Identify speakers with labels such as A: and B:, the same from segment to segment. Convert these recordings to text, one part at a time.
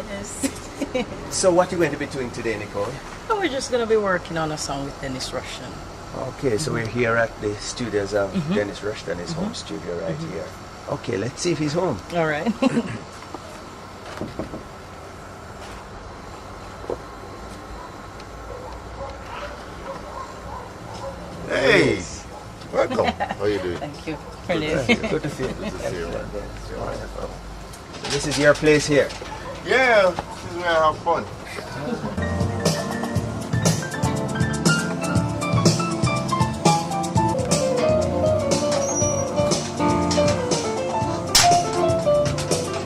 A: Yes.
B: So what are you going to be doing today, Nichole?
A: Oh, we're just going to be working on a song with Dennis Rushton.
B: Okay, so we're here at the studios of Dennis Rushton, his home studio right here. Okay, let's see if he's home.
A: All right.
C: Hey, welcome. How you doing?
A: Thank you.
B: Good to see you.
C: Good to see you.
B: Wonderful. This is your place here.
C: Yeah, this is where I have fun.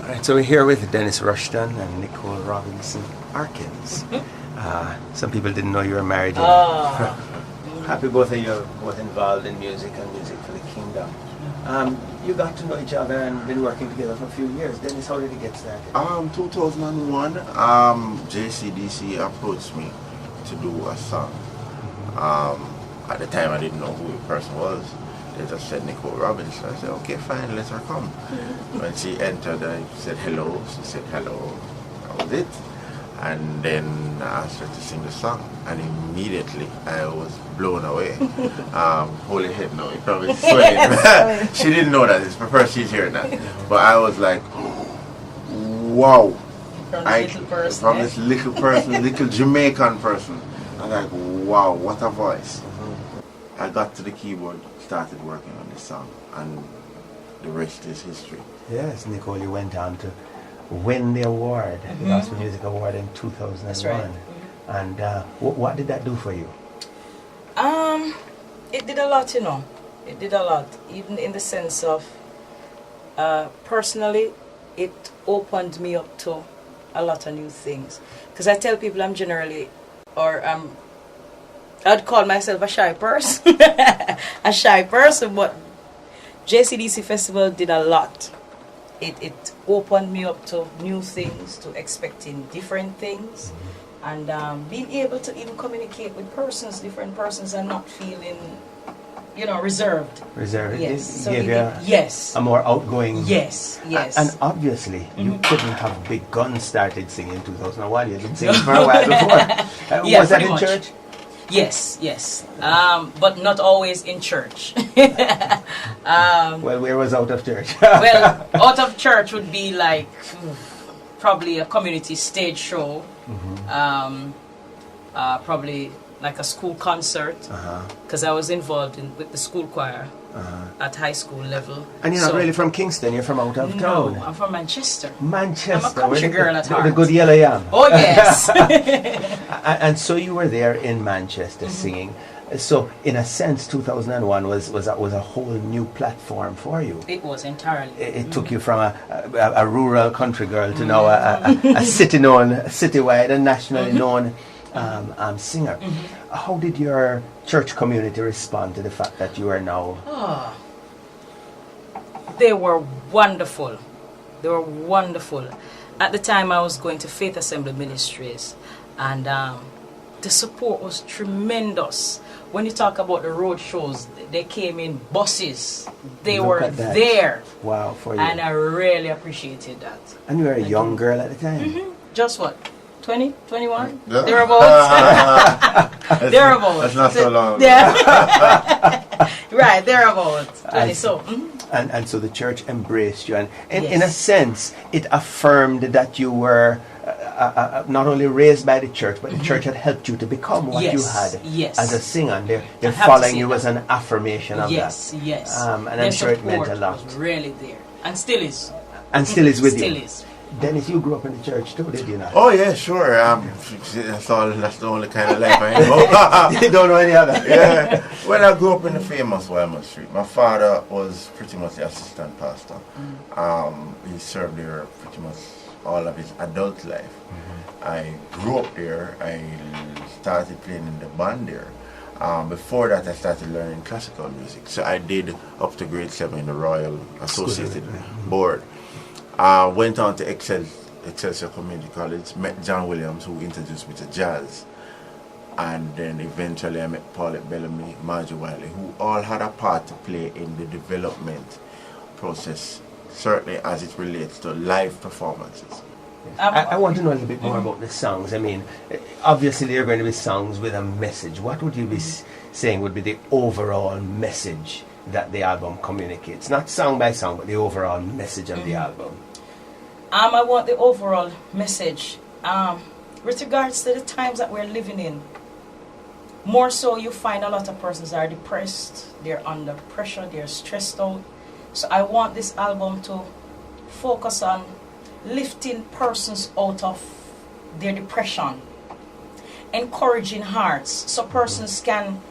B: Right, so we're here with Dennis Rushton and Nichole Robinson Arkins. Some people didn't know you were married. Happy both of you are both involved in music and music for the kingdom. You got to know each other and been working together for a few years. Dennis, how did it get started?
C: 2001, JCDC approached me to do a song. At the time I didn't know who the person was. They just said Nichole Robinson. I said, okay, fine, let her come. When she entered, I said hello. She said hello. That was it. And then I asked her to sing the song, and immediately I was blown away. Holy head, no, you probably sweating. She didn't know that. It's the first she's hearing that. But I was like, wow. From this little person, little Jamaican person. I was like, wow, what a voice. I got to the keyboard, started working on this song, and the rest is history.
B: Yes, Nichole, you went on to win the award, the Gospel Music Award in 2001.
A: That's right.
B: And what did that do for you?
A: It did a lot, you know. It did a lot, even in the sense of, personally, it opened me up to a lot of new things. Because I tell people I'm generally, I'd call myself a shy person. A shy person, but JCDC Festival did a lot. It opened me up to new things, to expecting different things, and being able to even communicate with different persons, and not feeling, reserved.
B: Reserved?
A: Yes.
B: So gave you a more outgoing...
A: Yes, yes.
B: And obviously, you couldn't have begun started singing in 2001. You'd been singing for a while before.
A: Yeah,
B: was that in
A: much.
B: church?
A: Yes. But not always in church.
B: Well, where was out of church?
A: Well, out of church would be like probably a community stage show, probably like a school concert, because I was involved with the school choir at high school level.
B: And you're not really from Kingston, you're from out of town.
A: No, I'm from Manchester.
B: Manchester.
A: I'm a country girl at heart.
B: The good yellow yam.
A: Oh, yes.
B: And so you were there in Manchester singing. So in a sense, 2001 was a whole new platform for you.
A: It was entirely.
B: It took you from a rural country girl to now a citywide and nationally known singer. How did your church community respond to the fact that you are now...
A: They were wonderful. At the time I was going to Faith Assembly Ministries, and the support was tremendous. When you talk about the road shows, they came in buses. They were there.
B: Wow, for you.
A: And I really appreciated that.
B: And you were a young girl at the time.
A: Just what? 20, 21?
C: Yeah.
A: Thereabouts. Thereabouts.
C: That's not so long.
A: Yeah. Right, thereabouts. 20, so.
B: And so the church embraced you, and in a sense, it affirmed that you were not only raised by the church, but the church had helped you to become what you had as a singer. And they're following you as an affirmation of that.
A: Yes.
B: And I'm sure it meant a lot.
A: Was really there, and still is.
B: And still is with you.
A: Still is.
B: Dennis, you grew up in the church too, did you not?
C: Oh yeah, sure. That's the only kind of life I know.
B: You don't know any other?
C: Yeah. Well, I grew up in the famous Wyman Street. My father was pretty much the assistant pastor. He served there pretty much all of his adult life. I grew up there. I started playing in the band there. Before that, I started learning classical music. So I did up to grade 7 in the Royal Associated Board. Went on to Excelsior Community College, met John Williams, who introduced me to jazz. And then eventually I met Paulette Bellamy, Margie Wiley, who all had a part to play in the development process, certainly as it relates to live performances.
B: I want to know a little bit more about the songs. I mean, obviously there are going to be songs with a message. What would you be saying would be the overall message that the album communicates? Not song by song, but the overall message of the album.
A: I want the overall message with regards to the times that we're living in. More so, you find a lot of persons are depressed, they're under pressure, they're stressed out. So I want this album to focus on lifting persons out of their depression, encouraging hearts, so persons can,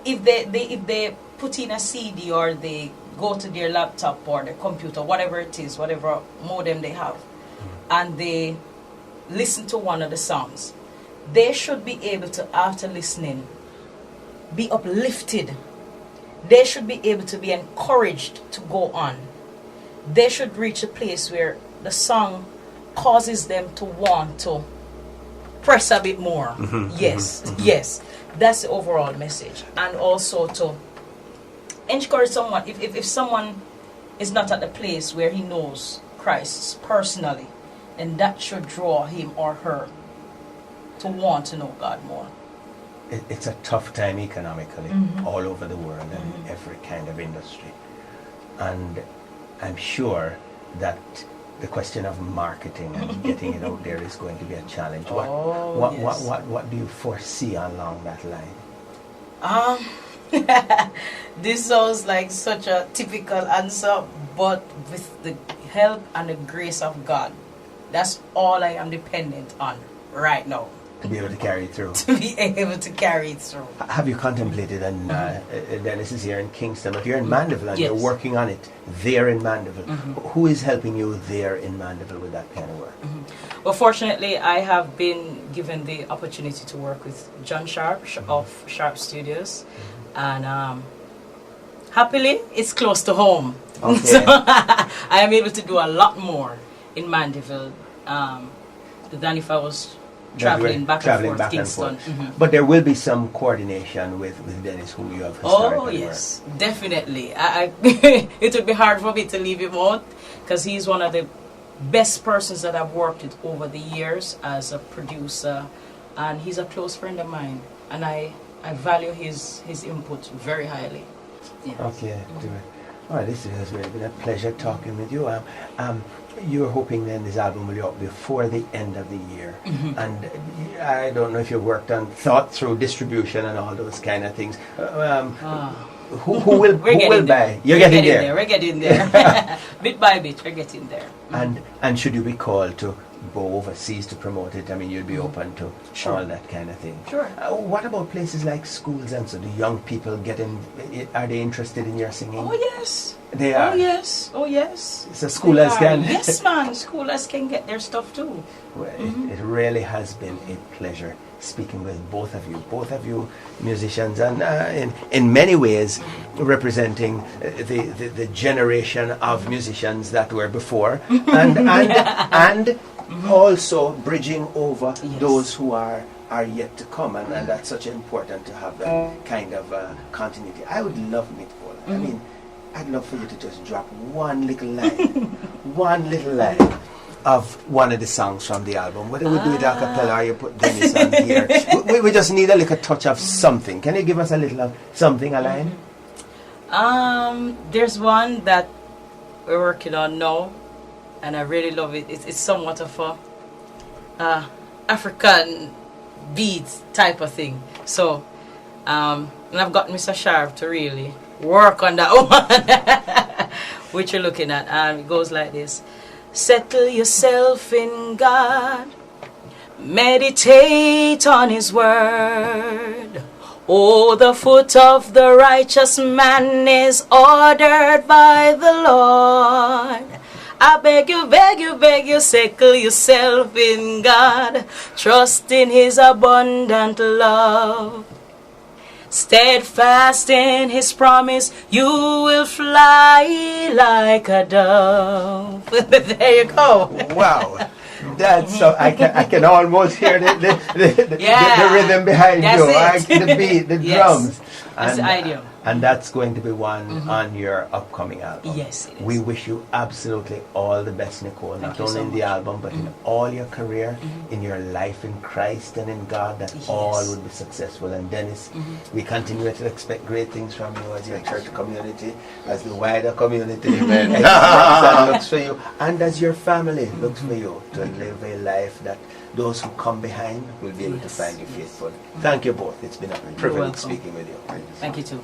A: if they put in a CD or they go to their laptop or their computer, whatever it is, whatever modem they have, and they listen to one of the songs, they should be able to, after listening, be uplifted. They should be able to be encouraged to go on. They should reach a place where the song causes them to want to press a bit more. Yes. That's the overall message. And also to encourage someone, if someone is not at the place where he knows Christ personally, then that should draw him or her to want to know God more.
B: It's a tough time economically all over the world and every kind of industry. And I'm sure that the question of marketing and getting it out there is going to be a challenge. What do you foresee along that line?
A: This sounds like such a typical answer, but with the help and the grace of God, that's all I am dependent on right now.
B: To be able to carry it through.
A: To be able to carry it through.
B: Have you contemplated, and Dennis is here in Kingston, if you're in Mandeville and you're working on it there in Mandeville, who is helping you there in Mandeville with that kind of work?
A: Well, fortunately, I have been given the opportunity to work with John Sharp of Sharp Studios, and happily, it's close to home. Okay. So I am able to do a lot more in Mandeville than if I was traveling back and forth to Kingston.
B: But there will be some coordination with Dennis, who you have historically
A: worked. Definitely. It would be hard for me to leave him out, because he's one of the best persons that I've worked with over the years as a producer, and he's a close friend of mine, and I value his input very highly. Yeah.
B: Okay, do it. All right, this has really been a pleasure talking with you. You're hoping then this album will be up before the end of the year, and I don't know if you've thought through distribution and all those kind of things. Who will buy? You're getting there.
A: We're getting there. Bit by bit, we're getting there.
B: And should you be called to go overseas to promote it, I mean, you'd be open to all that kind of thing.
A: Sure.
B: What about places like schools and so? Do young people are they interested in your singing?
A: Oh yes.
B: They are.
A: Oh yes.
B: So schoolers can.
A: Yes, man. Schoolers can get their stuff too.
B: Well, it really has been a pleasure speaking with both of you musicians, and in many ways representing the generation of musicians that were before, and also bridging over those who are yet to come, and that's such important to have that kind of continuity. I would love, Nichole, I mean, I'd love for you to just drop one little line of one of the songs from the album. Whether we do it a cappella or you put Dennis on here. We just need a little touch of something. Can you give us a little of something, a line?
A: There's one that we're working on now, and I really love it. It's somewhat of a African beats type of thing. So, and I've got Mr. Sharp to really work on that one, which you're looking at, and it goes like this. Settle yourself in God, meditate on His word. Oh, the foot of the righteous man is ordered by the Lord. I beg you, settle yourself in God, trust in His abundant love. Steadfast in His promise, you will fly like a dove. There you go.
B: Wow. That's so I can almost hear the rhythm behind you. The beat, the drums.
A: That's the idiom.
B: And that's going to be one on your upcoming album.
A: Yes, it is.
B: We wish you absolutely all the best, Nichole, not
A: you
B: only
A: so
B: in the
A: much.
B: album, but in all your career, in your life in Christ and in God, that all would be successful. And Dennis, we continue to expect great things from you as your church community, as the wider community looks for you, and as your family looks for you to live a life that those who come behind will be able to find you faithful. Thank you both. It's been a privilege
A: welcome.
B: speaking with you.
A: Thank you too.